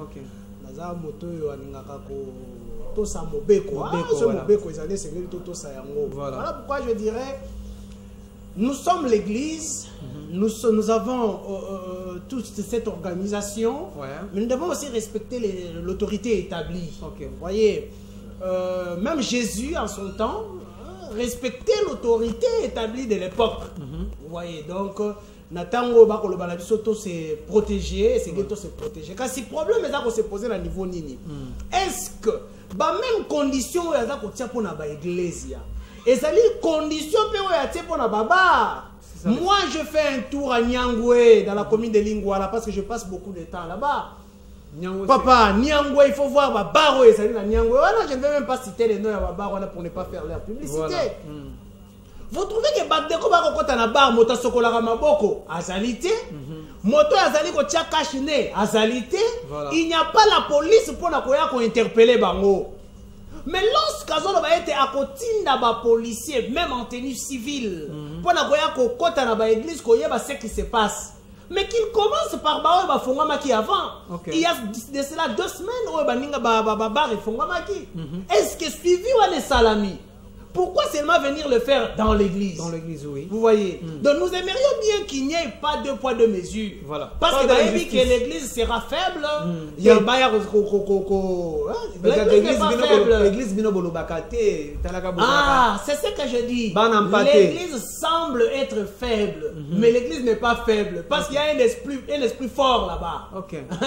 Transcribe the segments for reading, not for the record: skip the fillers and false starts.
OK. Naza moto yo alingaka ko to sa mobeko. Ce mobeko ils allaient se faire to sa yango. Voilà pourquoi je dirais nous sommes l'église, nous avons toute cette organisation, mais nous devons aussi respecter l'autorité établie. Okay. Vous voyez, même Jésus en son temps respectait l'autorité établie de l'époque. Vous voyez, donc Natango Bakolo Balabisoto s'est protégé, c'est que se protéger. Quand si problème est se poser à niveau nini, est-ce que même condition est à côté pour na ba église? Et ça les conditions pour la baba. Moi, je fais un tour à Nyangwe, dans la commune de Lingwala, parce que je passe beaucoup de temps là-bas. Papa, Nyangwe, il faut voir Baba, ça dit Nyangwe. Voilà, je ne vais même pas citer les noms de Baba pour ne pas faire leur publicité. Voilà. Vous trouvez que Badeko Bakokota na bar, Mota Sokola Maboko, azalité, Moto Azali Kotia Kachine, azalité, il n'y a pas la police pour interpeller Bango. Mais lorsqu'on a été à côté d'un policier, même en tenue civile, pour l'église, ce qui se passe. Mais qu'il commence par Fongama qui avant. Il y a de cela 2 semaines, est-ce que suivi ou les salami? Pourquoi seulement venir le faire dans l'église? Dans l'église, oui. Vous voyez. Donc nous aimerions bien qu'il n'y ait pas 2 poids 2 mesures. Voilà. Parce que dit que l'église sera faible. Il y a l'église c'est ce que je dis. L'église semble être faible, mais l'église n'est pas faible. Parce qu'il y a un esprit fort là-bas.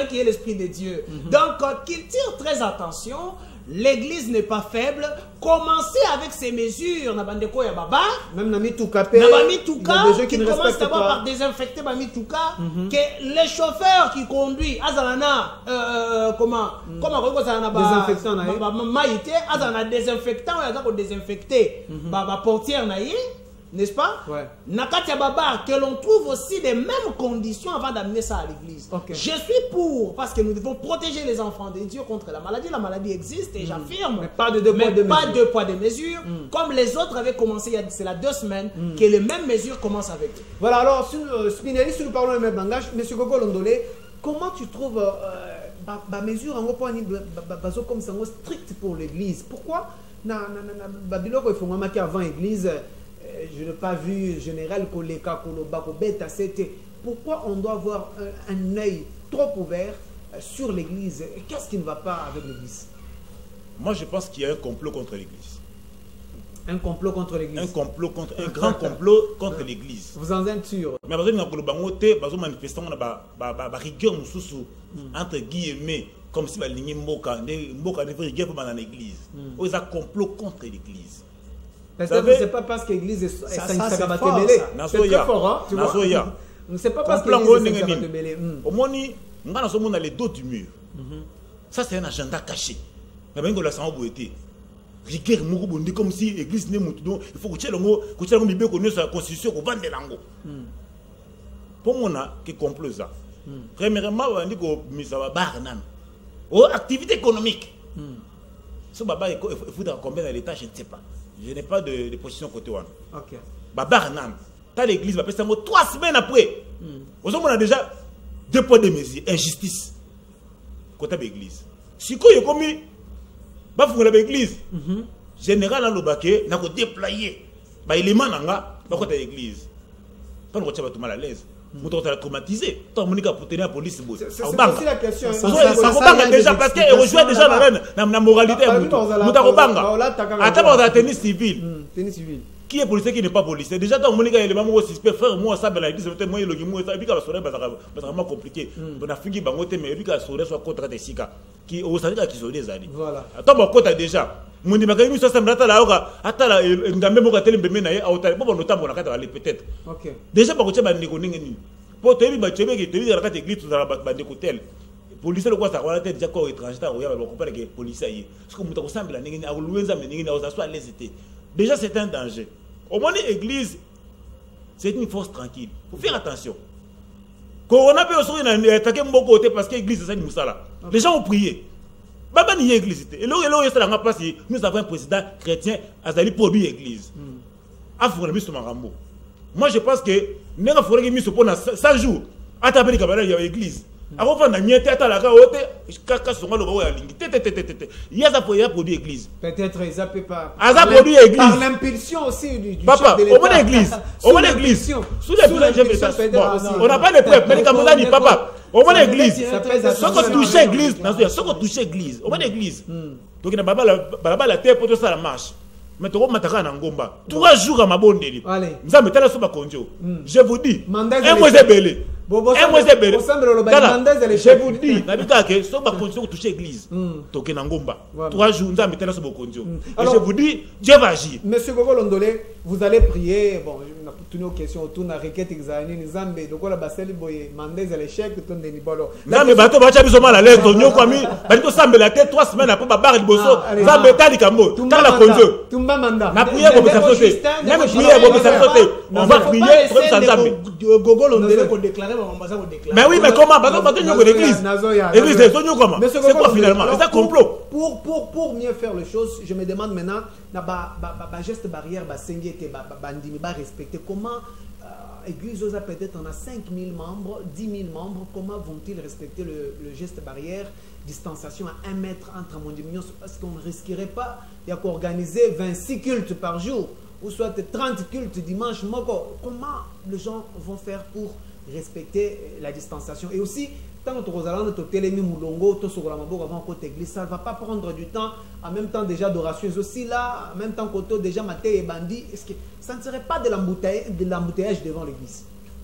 Qui est l'esprit de Dieu. Donc qu'il tire très attention. L'église n'est pas faible. Commencez avec ces mesures. Même Namitouka, qui commence d'abord par désinfecter Namitouka. Que les chauffeurs qui conduisent, Azalana, désinfectant, désinfecter, portière naïe. N'est-ce pas? Nakatia Baba, que l'on trouve aussi les mêmes conditions avant d'amener ça à l'église. Je suis pour, parce que nous devons protéger les enfants de Dieu contre la maladie. La maladie existe et j'affirme. Mais pas de 2 poids de mesures. Comme les autres avaient commencé il y a 2 semaines, que les mêmes mesures commencent avec eux. Voilà, alors, Spinelli, si nous parlons le même langage, M. Gogo Londolé, comment tu trouves la mesure en comme ça stricte pour l'église? Pourquoi Babiloko et avant l'église? Je n'ai pas vu général Koleka Koloba Kobeta, c'était pourquoi on doit avoir un œil trop ouvert sur l'église? Qu'est-ce qui ne va pas avec l'église? Moi je pense qu'il y a un complot contre l'église. Un complot contre l'église. Un complot contre un grand complot contre l'église. Vous en êtes sûr? Mais parce que nous manifestons la rigueur entre guillemets comme si la Mboka ne veut rigueur dans l'église. Ils ont un complot contre l'église. C'est pas parce que l'église est fort. C'est très fort, tu vois. C'est pas parce que l'église est mêlée. Au moins, on a les dos du mur. Ça, c'est un agenda caché. Mais bien que la sang a été. Rigueur, comme si l'église n'est pas. Il faut que tu aies la constitution pour vendre l'ango. Pour moi, qui complot ça. Premièrement, on dit que ça va barrer. Activité économique. Ce baba, il faudra combien dans l'État, je ne sais pas. Je n'ai pas de position côté one. Ok. Babarnam. T'as l'église, va passer 3 semaines après. On a déjà 2 poids de mesures. Injustice. Côté de l'église. Si quoi il y a commis, bah vous avez l'église. Général en l'obake, n'a qu'à déployer. Bah il est mananga, bah côté de l'église. Pas le retirer tout mal à l'aise. Vous êtes traumatisé. Tant Monica pour tenir la police. C'est aussi la question. Ça va déjà parce qu'elle rejoint déjà la reine. La moralité. Attends, on a tennis civil. Qui est policier, qui n'est pas policier? Déjà, tant Monica est le même suspect. Frère, moi, ça, la église, moi, le guimou, et puis, la soirée, c'est vraiment compliqué. On a fini, mais puis, la soirée soit contre des sika. Qui, au Sahara, qui sont des années. Voilà. Attends, mon côté déjà. Mon imagine, ça, ça me l'a là, attends, là, même au télé, mais à hauteur, bon, notamment, on a qu'à aller peut-être. Ok. Déjà, par contre, pour te dire, tu es dit, la carte église, tu as la décotel. Policier, le quoi, ça va être déjà quoi étranger, on va comprendre que policier. Parce que nous avons semblé, nous avons loué, nous avons à l'aise. Déjà, c'est un danger. Au moins, l'église, c'est une force tranquille. Il faut faire attention. Corona peut aussi attaquer mon côté parce que l'église, c'est une moussala. Les gens ont prié. Baba n'y a église. Et là, nous avons un président chrétien, Azali produit l'église. Moi, je pense que nous avons fait 100 jours. À taper les camarades, il y a l'église. Avant de nier tête à la caote, caca son le bois à ligne. Il y a ça pour produit église. Peut-être ils appellent pas. Produit église. Par l'impulsion aussi du papa, chef de l'État. au moins l'église. Au moins l'église. Sous l'impulsion, on n'a pas de preuves. Mais comme on a dit, papa, au moins l'église. Ce qu'on touche l'église, ce qu'on touche l'église, au moins l'église. Donc il n'y a pas la terre pour tout ça la marche. Mais tu vas m'attaquer en Ngomba. 3 jours à ma bonne délire. Vous avez mis la soupe à conjo. Je vous dis, un mois de belé. Un mois de belé. Je vous dis, n'habitez que ce qu'on conjo toucher l'église. Toké Ngomba. 3 jours, vous avez mis la soupe à conjo. Et je vous dis, Dieu va agir. Monsieur Gogo Londolé, vous allez prier. Bon, on a toutes nos questions autour de la requête examinée. Nous avons donc la baselle boye mandez l'échec de ton dénibolo. Non mais bateau va changer mal à l'aise. Tonio Kwami, parce que ça me la tête 3 semaines après ma barre de bosso. Ça me t'a dit cambo. Dans la conjo. Manda. Na prière pour ça sauter. Même prière pour ça sauter. On va prier pour ça sauter. Gogo Londolé qu'on déclarer, on va ça déclarer. Mais oui, mais comment bateau nous l'église. Église c'est Tonio comment? C'est quoi finalement? C'est un complot. Pour mieux faire les choses, je me demande maintenant na ba geste barrière ba sengi était ba ndimi ba respecter comment Église Osa peut-être on a 5000 membres, 10 000 membres, comment vont-ils respecter le geste barrière, distanciation à 1 mètre entre Mondimignon, parce qu'on ne risquerait pas d'organiser 26 cultes par jour, ou soit 30 cultes dimanche, comment les gens vont faire pour respecter la distanciation? Et aussi, tant que nous allons télémi moulongo, tout sur la mabou avant côté église, ça ne va pas prendre du temps, en même temps déjà d'adoration, aussi là, en même temps que déjà maté et bandit, est-ce que ça ne serait pas de l'embouteillage devant l'église?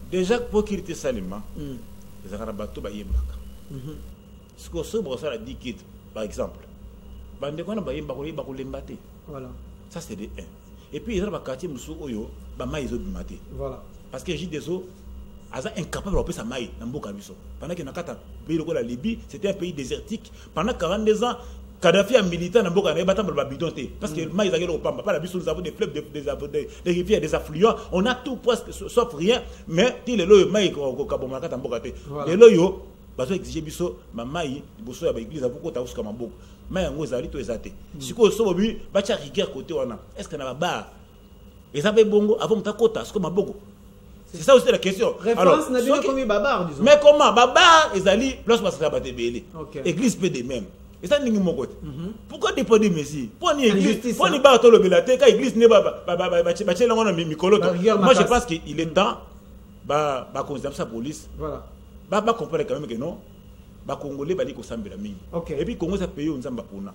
Déjà, pour qu'il était salement, les Arabato Bayembaka. Ce que ce brossard a dit, par exemple, Bandekona Bayemba, Bakulembate. Voilà. Ça, c'est de 1. Et puis, il y a un quartier Moussou Oyo, Bama Iso Bimate. Voilà. Parce que j'ai des eaux. Aza incapable de sa maille dans Mboka Biso. Pendant que la Libye, c'était un pays désertique. Pendant 42 ans, Kadhafi a milité dans Mboka Biso pour bidonter. Parce que maïs a au Pamba. Pas la Biso, nous avons des fleuves, des rivières, des affluents. On a tout presque, sauf rien. Mais il est là, maïs au Kabomaka dans Mboka. Les loyaux, parce que exiger Biso, ma maïs, Biso a l'église, beaucoup de choses comme un bouc. Mais on a dit tout exact. Si on a dit, bacha rigueur côté on a. Est-ce qu'on a un bar? Et ça fait bongo avant de kota, c'est comme un bogo. C'est ça aussi la question. Référence n'a pas comme Babar, disons. Mais comment Babar, ils allaient, lorsque ça va te béler. Église peut de même. Et ça, n'est pas mon côté. Pourquoi tu peux dire Messi? Pourquoi ni église? Pourquoi ni Bato le Belate? Quand l'église n'est pas, moi je pense qu'il est temps, bah, considérer sa police. Voilà. Bah, comprendre quand même que non. Bah, Congolais, bah, dit qu'on s'en la mine. Et puis, Congo, ça paye, on s'en va pour nous.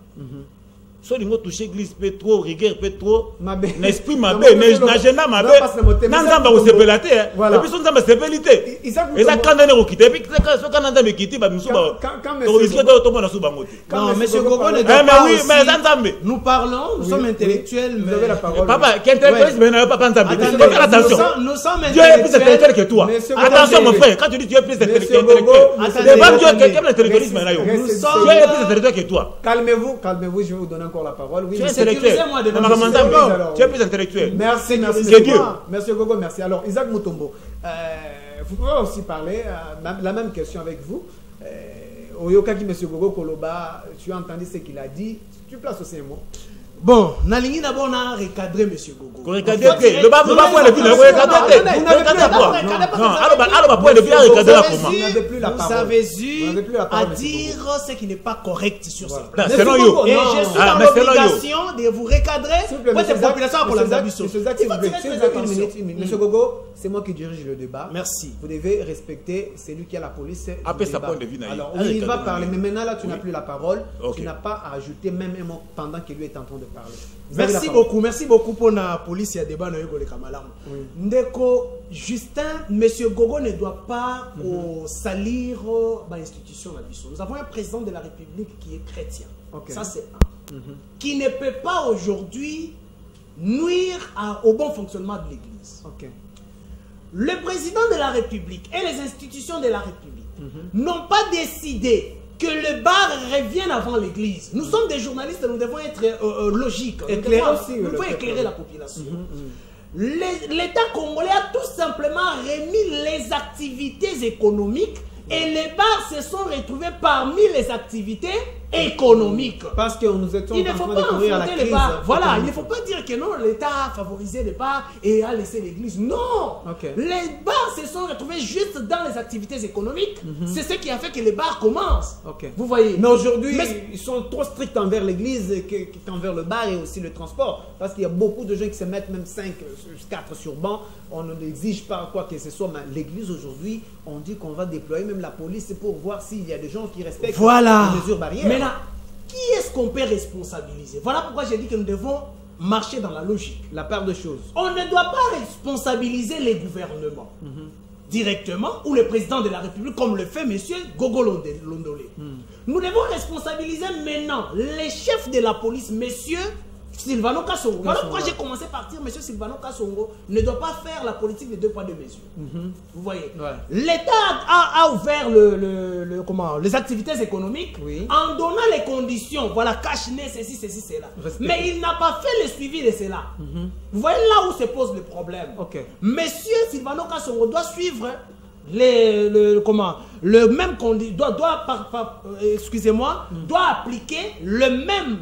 So lingo toucher église peut trop rigueur peut trop n'esprit mabé n'agenda mabé n'anzamba ko sepelate et puis son nzamba sepelité et ça quand on est roquité et puis quand on entend me quitter ba musuba to risque de tomber na suba ngote. Non monsieur Gogo ne doit pas oui mais nzambe nous parlons, nous sommes intellectuels, mais vous avez la parole. Papa qui intellectuel mais n'a pas nzambe. Attention, nous sommes Dieu est plus intellectuel que toi. Attention mon frère, quand tu dis Dieu est plus intellectuel, c'est pas Dieu qui est intellectualisme là yo. Dieu est plus intellectuel que toi. Calmez-vous, je vais vous donner encore la parole. Oui, tu es intellectuel. Tu es plus intellectuel. Merci, Dieu. Merci Gogo, merci. Alors, Isaac Mutombo, vous pouvez aussi parler, la même question avec vous. Oyokaki, M. Gogo Koloba, tu as entendu ce qu'il a dit. Tu places aussi un mot. Bon, Nalingi d'abord on a recadré M. Gogo. Recadré, le bas point de vue, le recadré. Non, alors point de vue, recadré la comment? Vous avez eu à dire ce qui n'est pas correct sur ce plan. C'est non yo. Et je suis dans l'obligation de vous recadrer pour cette population pour la Zabiso. Monsieur Gogo, c'est moi qui dirige le débat. Merci. Vous devez respecter celui qui a la police. Après sa point de vue. Alors, il va parler, mais maintenant là, tu n'as plus la parole. Tu n'as pas à ajouter même un mot pendant qu'il lui est en train de parler. Merci beaucoup pour la police et débat dans le Kamalam. Ndeko Justin, monsieur Gogo ne doit pas salir l'institution. Nous avons un président de la République qui est chrétien. Ça c'est un. Qui ne peut pas aujourd'hui nuire au bon fonctionnement de l'Église. Le président de la République et les institutions de la République n'ont pas décidé que le bar revienne avant l'église. Nous sommes des journalistes, nous devons être logiques. Nous devons éclairer la population. L'État congolais a tout simplement remis les activités économiques et les bars se sont retrouvés parmi les activités économique. Parce que nous étions Il ne en faut train pas de courir à la affronter les crise bars. Voilà, il ne économique. faut pas dire que non, l'État a favorisé les bars et a laissé l'église. Non. Ok. Les bars se sont retrouvés juste dans les activités économiques. C'est ce qui a fait que les bars commencent. Ok. Vous voyez. Mais aujourd'hui, Mais- ils sont trop stricts envers l'église qu'envers le bar et aussi le transport. Parce qu'il y a beaucoup de gens qui se mettent même 5, 4 sur banc. On ne l'exige pas quoi que ce soit. Mais l'église aujourd'hui, on dit qu'on va déployer même la police pour voir s'il y a des gens qui respectent Voilà. les mesures barrières. Maintenant, qui est-ce qu'on peut responsabiliser? Voilà pourquoi j'ai dit que nous devons marcher dans la logique. La part de choses. On ne doit pas responsabiliser les gouvernements directement ou le président de la République comme le fait M. Gogo Londolé. Nous devons responsabiliser maintenant les chefs de la police, M. Silvano Kasongo. Voilà pourquoi j'ai commencé par dire M. Silvano Kasongo ne doit pas faire la politique des 2 poids 2 mesures. Vous voyez, Ouais. l'État a ouvert les activités économiques Oui. en donnant les conditions. Voilà, cache-nez, ceci, cela. Respect. Mais il n'a pas fait le suivi de cela. Vous voyez là où se pose le problème. Ok. Monsieur Silvano Kasongo doit suivre le même doit appliquer le même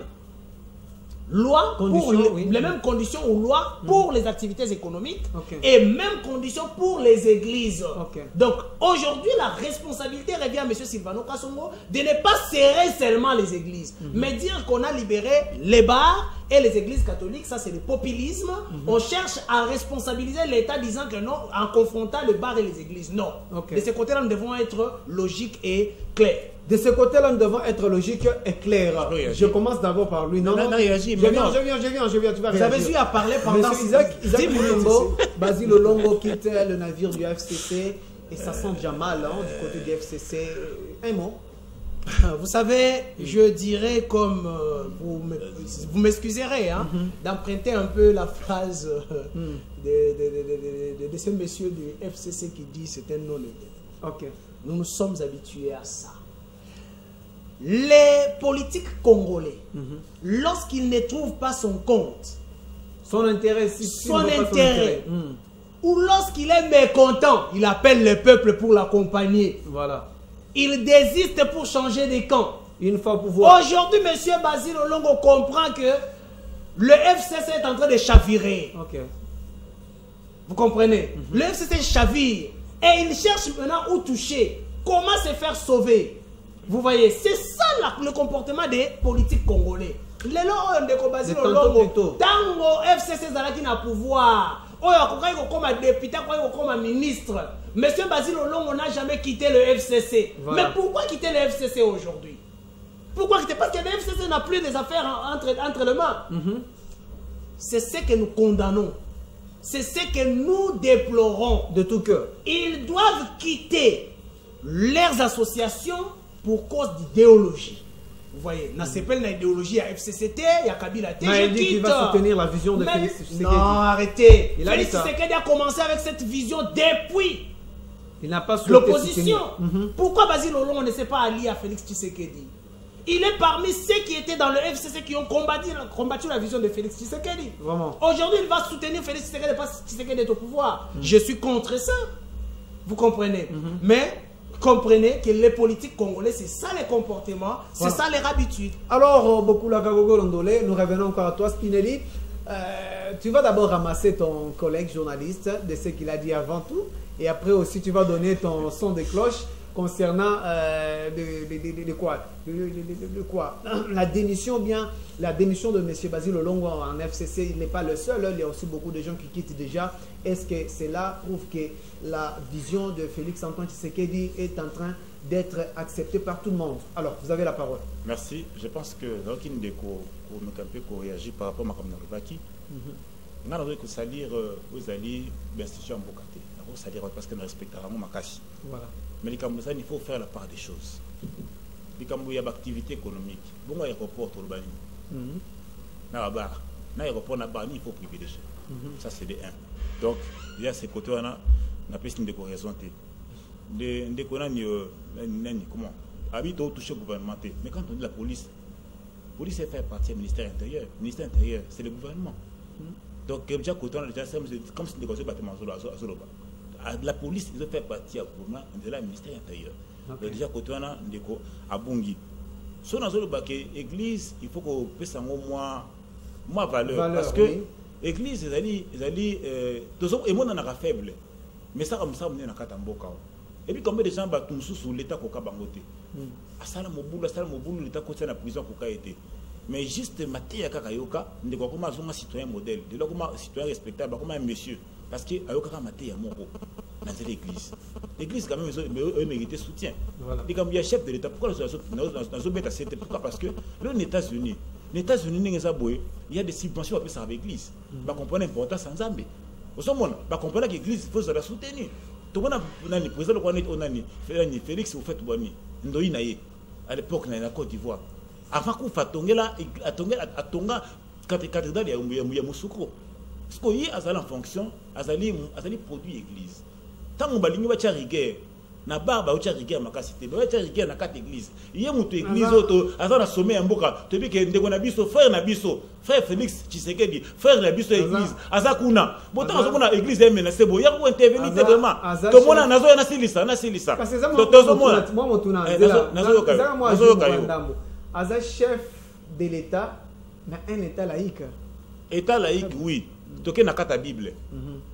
loi Conditions, pour oui. les mêmes conditions ou lois pour les activités économiques Ok. et mêmes conditions pour les églises. Ok. Donc aujourd'hui la responsabilité revient à M. Silvano Kasongo de ne pas serrer seulement les églises, mais dire qu'on a libéré les bars et les églises catholiques, ça c'est le populisme. On cherche à responsabiliser l'État disant que non, en confrontant le bar et les églises. Non. Ok. De ce côté-là, nous devons être logiques et clairs. De ce côté-là, nous devons être logiques et clairs. Oui, Je commence d'abord par lui. Non, Non, réagis, je mais viens, non. je viens, tu vas Vous avez réagir. eu à parler pendant Monsieur Isaac 10 minutes Mulongo, ici. Basile Olongo quitte le navire du FCC et ça sent déjà mal hein, du côté du FCC. Un mot. Vous savez, je dirais comme vous m'excuserez hein, d'emprunter un peu la phrase de ce monsieur du FCC qui dit c'est un non-état. Ok. Nous nous sommes habitués à ça. Les politiques congolais, lorsqu'ils ne trouvent pas son compte, Son intérêt, son intérêt, ou lorsqu'il est mécontent, il appelle le peuple pour l'accompagner. Voilà. Il désiste pour changer de camp. Une fois pour voir. Aujourd'hui, M. Basile Olongo comprend que le FCC est en train de chavirer. Ok. Vous comprenez? Le FCC chavire. Et il cherche maintenant où toucher. Comment se faire sauver? Vous voyez, c'est ça le comportement des politiques congolais. Les gens de Basile Olongo, tango FCC zalaki na pouvoir. Comme député, comme ministre. Monsieur Basile Olongo n'a jamais quitté le FCC. Voilà. Mais pourquoi quitter le FCC aujourd'hui? Pourquoi quitter? Parce que le FCC n'a plus des affaires entre les mains. C'est ce que nous condamnons. C'est ce que nous déplorons. De tout cœur. Ils doivent quitter leurs associations pour cause d'idéologie. Vous voyez, n'a s'appelle l'idéologie à FCCT, il y a Kabila T, Il a je dit qu'il quitte. va soutenir la vision de Mais- Félix Tshisekedi. Non, arrêtez. Il a Félix dit ça. Tshisekedi a commencé avec cette vision depuis Il n'a pas souhaité l'opposition. soutenir. Pourquoi Basile Olongo ne s'est pas allié à Félix Tshisekedi? Il est parmi ceux qui étaient dans le FCC qui ont combattu la vision de Félix Tshisekedi. Vraiment. Aujourd'hui, il va soutenir Félix Tshisekedi parce que Tshisekedi est au pouvoir. Je suis contre ça. Vous comprenez? Mais comprenez que les politiques congolais, c'est ça les comportements, c'est Voilà. ça les habitudes. Alors, beaucoup la Gogo Londolé, nous revenons encore à toi, Spinelli. Tu vas d'abord ramasser ton collègue journaliste de ce qu'il a dit avant tout, et après aussi tu vas donner ton son de cloche concernant quoi la démission, bien la démission de M. Basile Olongo en FCC. Il n'est pas le seul, il y a aussi beaucoup de gens qui quittent déjà. Est-ce que cela prouve que la vision de Félix Antoine Tshisekedi est en train d'être acceptée par tout le monde? Alors, vous avez la parole. Merci. Je pense que Rokin Deko, pour réagir par rapport à Makamna Rubaki, on a que salir aux alliés d'institutions en Bokate. On salir parce qu'on respecte vraiment Makashi. Voilà. Mais les Cambodgiens, il faut faire la part des choses. Les Cambodgiens, il y a activité économique. Bon, aéroport, tout le bani. L'aéroport, il faut privilégier. Ça, c'est des 1. Donc, il y a ces côtés, on a plus de raison. Comment habite au toucher gouvernemental. Mais quand on dit la police fait partie du ministère intérieur. Le ministère intérieur, c'est le gouvernement. Donc, déjà, comme si on négociait le bâtiment la police, ils ont fait partie du gouvernement de la ministère intérieur. Donc, déjà, côté on a à Bungi, so na zo ba que église il faut que pesa ngo moi valeur parce que oui. église ezali tozo emona na faible mais ça comme ça on na kata mboka et puis combien de gens ba tumsusu l'état ko ka bangote asala mobulu l'état ko na prison ko ka été mais juste matéya kaka yoka ndeko koma zonga citoyen modèle de là comme citoyen respectable comme un monsieur parce que ayoka ka matéya moko dans l'église quand même ils méritaient soutien et comme il y a chef de l'état pourquoi dans beta c'était pourquoi parce que les États-Unis il y a des subventions à avec l'église ba comprendre l'importance en Zambie osomona ba comprendre que l'église faut la soutenir to bona nani président ko nani Félix au fait boni ndoyi na ye à l'époque na Côte d'Ivoire avant qu'on atonga cathédrale ya Moussoukro parce que yi azali en fonction azali produit église tant balingi ba rigueur na baba ucha rigueur makasi te ba ucha rigueur na quatre église ye mutu église auto azana sommet ya mboka to bi ke ndeko na biso frère Félix Tshisekedi frère na biso église azakuna botan azokuna église ya menacé bo ya ko intervenir vraiment to mona nazo na silisa parce que ça moi motuna nazo aza chef de l'état na un état laïque oui toke na kata bible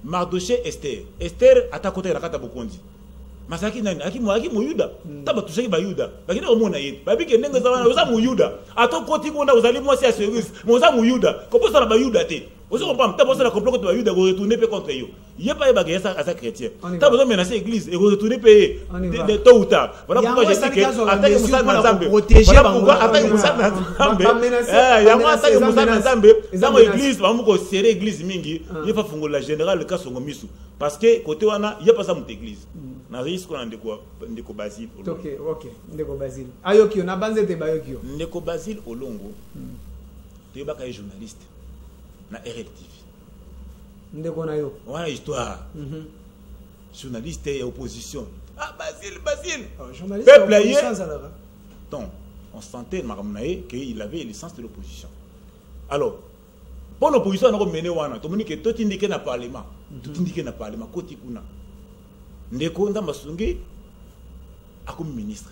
Mardoché Esther atakote na kata bokondi masaki nani aki muyuda taba tusaki ba yuda bakina omona yetu babike ndenge za wana oza muyuda atokoti konda ozali mwasi ya service moza muyuda koposa na ba yuda te ozo comprendre taba oza na complot ko ba yuda ko retourner pe contre yo yepa ye bagaya asa chrétien taba ozo menacer église et retourner pe de tôt ou tard voilà pourquoi j'ai dit que attaque Moussa na Nzambe voilà pourquoi attaque Moussa na Nzambe yango attaque Moussa na Nzambe dans église ba mu ko serrer église mingi yepa fungola général Kasongo Misu parce que côté wana yepa sa mu église na risque na ndeko Basile OK ndeko Basile ayokio na banzete bayokio ndeko Basile Olongo te baka journaliste na RTV ndeko na yo wana histoire journaliste et opposition Basile journaliste peuple aye donc on sentait maramnae qu'il avait l'essence de l'opposition alors pour l'opposition on a mené wana to moni que tout indiqué na parlement koti kuna ndeko ndamba sungi akomi ministre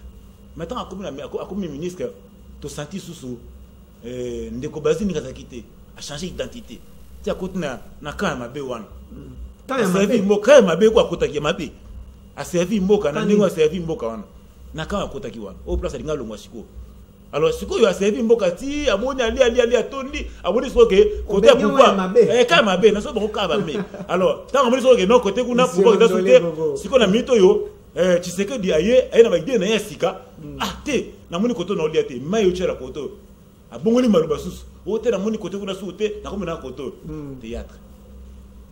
maintenant akomi ministre to senti susu ndeko Basile ni kazakite a changé d'identité ti akoti na kaya mabe wana a servi mboka mabe ko akota ki mabe a servi mboka na ndingo a servi mboka wana na kaya akota ki wana au place linga longwa siko alors siko yo a servi mboka ti amoni ali atondi amoni so ke côté pouvoir kaya mabe na so bon ka ba me alors tant amoni so ke non côté kuna pouvoir da soute siko na mito yo Tshisekedi aye na ba idée na yasika te na moni côté na olia te mayo chela côté abongoli maluba susu ote na moni côté kuna soute na comme na côté théâtre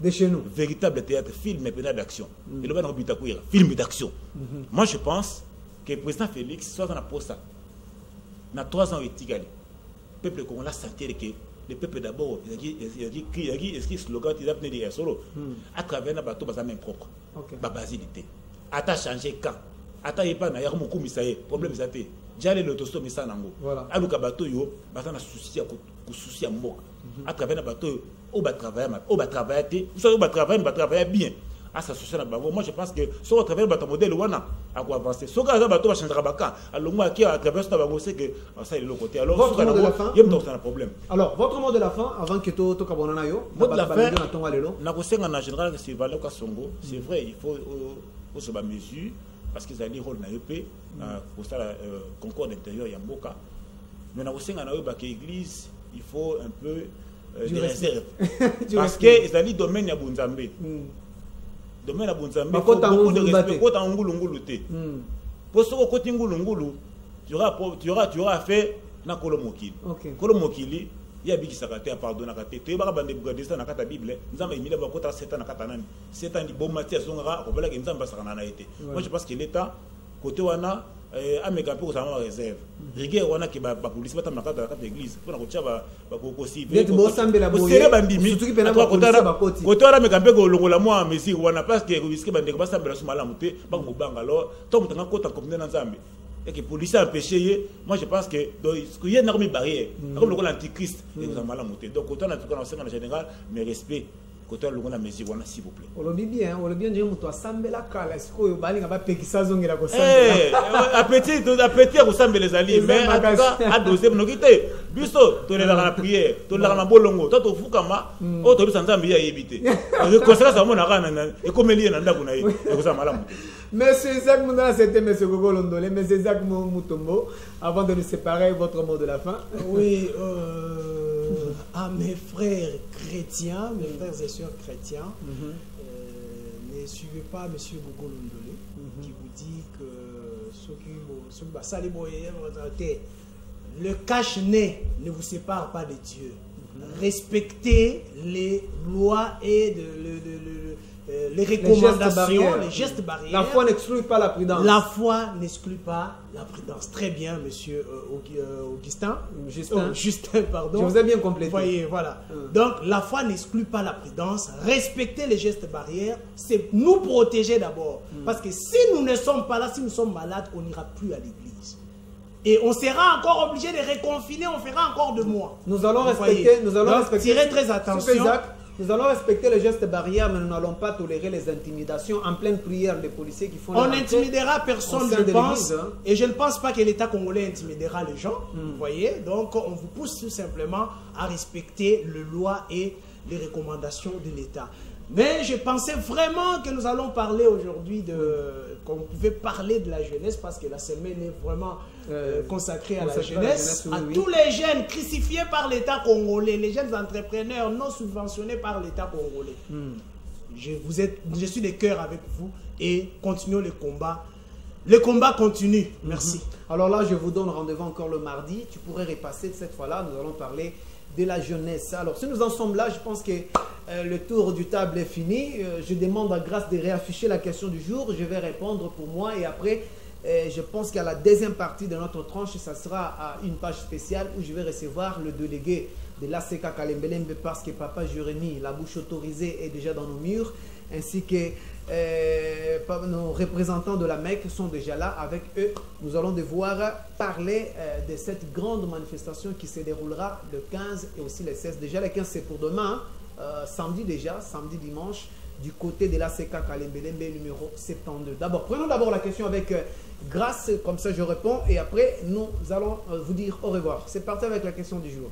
de chez nous véritable théâtre film et pénal d'action et le bana obita kuira film d'action moi je pense que le président Félix soit dans la poste na 3 ans etigali peuple congolais sentir que le peuple d'abord il a dit slogan il a venu dire solo à travers na bateau baza même propre ba basilité ata changer quand ata yepa na yamu kumisaye problème ça te jale le tosto misa nango aluka bateau yo baza na souci ya mboka à travers na bateau au ba travailler ça au ba travailler bien à s'associer na bango moi je pense que sur travers bateau modèle wana à quoi avancer so ka bateau va changer baka alongwa qui à travers ça bango c'est que ça il est le côté alors votre mot de la fin il y a un problème alors votre mot de la fin avant que to kabonana yo mot de la fin na ko senga na général que c'est Valeur Kasongo c'est vrai il faut se ba mesure parce qu'ils ont un rôle na EP pour ça concours d'intérieur ya mboka mais na ko senga na yo ba que église il faut un peu de réserve parce que ils ont domaine ya Bunzambe domaine à Bunzambe beaucoup de respect kota ngulungulu te pour ce côté ngulungulu tu auras fait na kolomokili kolomokili ya biki sakate pardon akate te ba bande bugandisa na kata bible nzamba imile ba kota 7 ans na kata nani 7 ans di bomati azongara ko bala ke nzamba sakana na été moi je pense que l'état côté wana ameka pe ko sama réserve rigueur wana ke ba police bata na kata église pour na ko tia ba ko si net bo sambela bo sere bandimi surtout pe na ba police côté wana meka pe ko longola moi messi wana parce que risque bande ko ba sambela suma la muté ba ko banga alors to mutanga kota ko na nzambe et que police a empêché moi je pense que il y a une barrière comme le l'antichrist et nous avons mal à monter donc autant en tout cas en général mais respect côté longo na mesure wana s'il vous plaît. Olobi bien dire muto asambela kala siko yo bali ngaba pekisa zongela ko sambela. Appétit ko sambela ezali mais en tout cas a doser no kité. Biso to la na prière, to la na bolongo, to fukama, o to bisa nzambe ya yebite. Le conséquence à mon arana et comme lié na ndako na ye, e ko sa malamu. Monsieur Isaac Moundala, c'était Monsieur Gogo Londolé. Monsieur Isaac Moutombo, avant de nous séparer, votre mot de la fin. Oui, à mes frères chrétiens, mes frères et sœurs chrétiens, ne suivez pas Monsieur Gogo Londolé qui vous dit que le cache-nez ne vous sépare pas de Dieu. Respectez les lois et les recommandations, les gestes barrières. La foi n'exclut pas la prudence. La foi n'exclut pas la prudence. Très bien, monsieur Justin, pardon. Je vous ai bien complété. Voyez, voilà. Donc, la foi n'exclut pas la prudence. Respecter les gestes barrières, c'est nous protéger d'abord. Parce que si nous ne sommes pas là, si nous sommes malades, on n'ira plus à l'église. Et on sera encore obligé de reconfiner, on fera encore 2 mois. Nous allons respecter, Donc, tirez très attention. Nous allons respecter les gestes barrières, mais nous n'allons pas tolérer les intimidations en pleine prière des policiers qui font. On n'intimidera personne, je pense, et je ne pense pas que l'État congolais intimidera les gens. Vous voyez, donc on vous pousse tout simplement à respecter les lois et les recommandations de l'État. Mais je pensais vraiment que nous allons parler aujourd'hui qu'on pouvait parler de la jeunesse parce que la semaine est vraiment consacrée à la jeunesse, à tous les jeunes crucifiés par l'État congolais, les jeunes entrepreneurs non subventionnés par l'État congolais. Je suis de cœur avec vous et continuons le combat. Le combat continue. Merci. Alors là, je vous donne rendez-vous encore le mardi. Tu pourrais repasser cette fois-là. Nous allons parler de la jeunesse. Alors, si nous en sommes là, je pense que le tour du table est fini. Je demande à Grâce de réafficher la question du jour. Je vais répondre pour moi et après, je pense qu'à la deuxième partie de notre tranche, ça sera à une page spéciale où je vais recevoir le délégué de l'ACK Kalembelembe parce que Papa Jérémy, la bouche autorisée, est déjà dans nos murs, ainsi que nos représentants de la Mecque sont déjà là. Avec eux, nous allons devoir parler de cette grande manifestation qui se déroulera le 15 et aussi le 16. Déjà, le 15, c'est pour demain, samedi déjà, samedi, dimanche, du côté de l'ACK Kalembelembe numéro 72. D'abord, prenons d'abord la question avec Grâce, comme ça je réponds, et après, nous allons vous dire au revoir. C'est parti avec la question du jour.